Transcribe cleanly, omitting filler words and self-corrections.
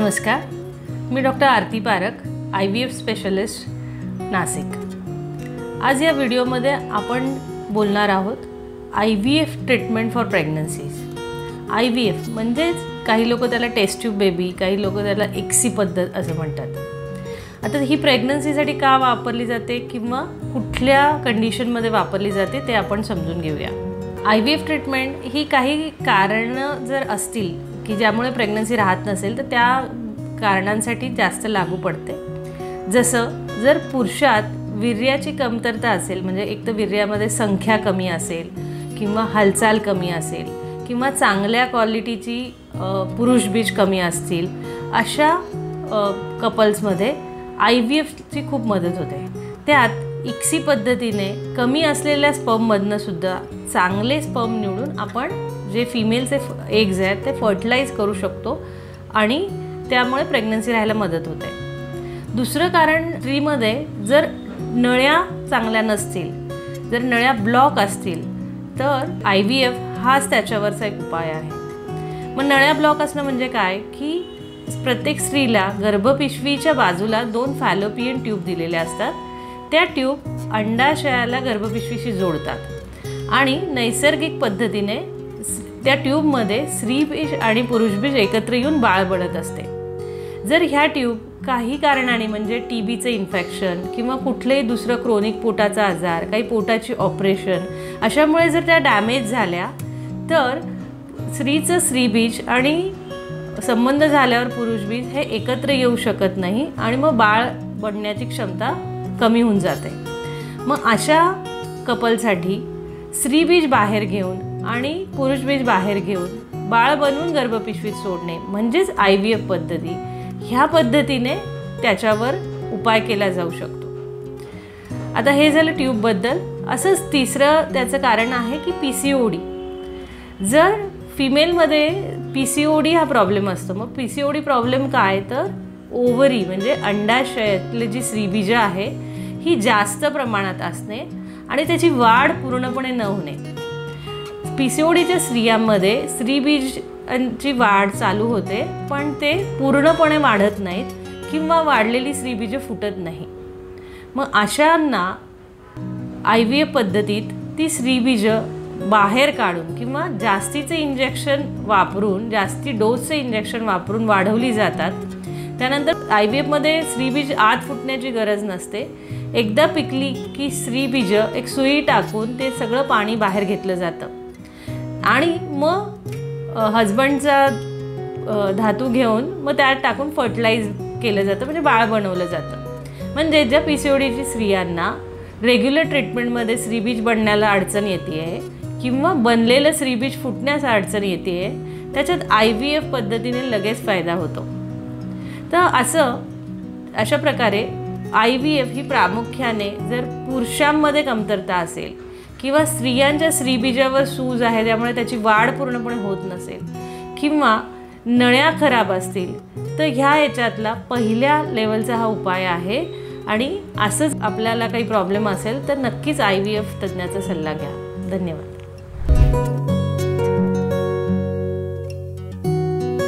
नमस्कार, मी डॉक्टर आरती पारख, IVF specialist, Nashik. आज या व्हिडिओमध्ये आपण बोलणार आहोत IVF ट्रीटमेंट फॉर प्रेग्नन्सीज। IVF म्हणजेच काही लोक त्याला टेस्ट ट्यूब बेबी, काही लोक त्याला एक्सी पद्धत असं म्हणतात। आता ही प्रेग्नन्सीसाठी का वापरली जाते किंवा कुठल्या कंडिशनमध्ये वापरली जाते ते आपण समजून घेऊया। IVF ट्रीटमेंट ही काही कारणं जर असतील की ज्यामुळे प्रेग्नन्सी राहत नसेल तर त्या कारणांसाठी जास्त लागू पडते। जसं जर पुरुषात वीर्याची कमतरता असेल, म्हणजे एक तर वीर्यामध्ये संख्या कमी असेल किंवा हालचाल कमी असेल किंवा चांगल्या क्वालिटीची पुरुष बीज कमी असतील, अशा कपल्समध्ये IVFची खूप मदत होते। त्यात इक्सी पद्धतीने कमी असलेल्या स्पर्ममधनं सुद्धा चांगले स्पर्म निवडून आपण जे फिमेलचे एग्ज आहेत ते फर्टिलाइज करू शकतो आणि त्यामुळे प्रेग्नन्सी राहायला मदत होते। दुसरं कारण, स्त्रीमध्ये जर नळ्या चांगल्या नसतील, जर नळ्या ब्लॉक असतील तर IVF हाच त्याच्यावरचा एक उपाय आहे। मग नळ्या ब्लॉक असणं म्हणजे काय की प्रत्येक स्त्रीला गर्भपिशवीच्या बाजूला 2 फॅलोपियन ट्यूब दिलेले असतात। त्या ट्यूब अंडाशयाला गर्भपिशवीशी जोडतात आणि नैसर्गिक पद्धतीने त्या ट्यूबमध्ये स्त्रीबीज आणि पुरुषबीज एकत्र येऊन बाळ बनत असते। जर ह्या ट्यूब काही कारणाने, म्हणजे TBचं इन्फेक्शन किंवा कुठलेही दुसरं क्रोनिक पोटाचा आजार, काही पोटाची ऑपरेशन, अशामुळे जर त्या डॅमेज झाल्या तर स्त्रीचं स्त्रीबीज आणि संबंध झाल्यावर पुरुषबीज हे एकत्र येऊ शकत नाही आणि मग बाळ बनण्याची क्षमता कमी होऊन जाते। मग अशा कपलसाठी स्त्रीबीज बाहेर घेऊन आणि पुरुषबीज बाहेर घेऊन बाळ बनवून गर्भपिशवीत सोडणे म्हणजेच IVF पद्धती। ह्या पद्धतीने त्याच्यावर उपाय केला जाऊ शकतो। आता हे झालं ट्यूबबद्दल। असंच तिसरं त्याचं कारण आहे की PCOD। जर फिमेलमध्ये PCOD हा प्रॉब्लेम असतो, मग PCOD प्रॉब्लेम काय तर ओव्हरी म्हणजे अंडाशयातली जी स्त्रीबीज आहे ही जास्त प्रमाणात असणे आणि त्याची वाढ पूर्णपणे न होणे। PCODच्या स्त्रियांमध्ये स्त्रीबीजांची वाढ चालू होते पण ते पूर्णपणे वाढत नाहीत किंवा वाढलेली स्त्रीबीज फुटत नाही। मग अशांना IVF पद्धतीत ती स्त्रीबीज बाहेर काढून किंवा जास्तीचे इंजेक्शन वापरून, जास्ती डोसचे इंजेक्शन वापरून वाढवली जातात। त्यानंतर IVFमध्ये स्त्रीबीज आत फुटण्याची गरज नसते। एकदा पिकली की स्त्रीबीज एक सुई टाकून ते सगळं पाणी बाहेर घेतलं जातं आणि मग हजबंडचा धातू घेऊन मग त्यात टाकून फर्टिलाइज केलं जातं, म्हणजे बाळ बनवलं जातं। म्हणजे ज्या PCODची स्त्रियांना रेग्युलर ट्रीटमेंटमध्ये स्त्रीबीज बनण्याला अडचण येते आहे किंवा बनलेलं स्त्रीबीज फुटण्यास अडचण येते आहे, त्याच्यात IVF पद्धतीने लगेच फायदा होतो। तर अशा प्रकारे IVF ही प्रामुख्याने जर पुरुषांमध्ये कमतरता असेल किंवा स्त्रियांच्या स्त्रीबीजावर सूज आहे त्यामुळे त्याची वाढ पूर्णपणे होत नसेल किंवा नळ्या खराब असतील तर ह्या याच्यातला पहिल्या लेवलचा हा उपाय आहे। आणि असंच आपल्याला काही प्रॉब्लेम असेल तर नक्कीच IVF तज्ञाचा सल्ला घ्या। धन्यवाद।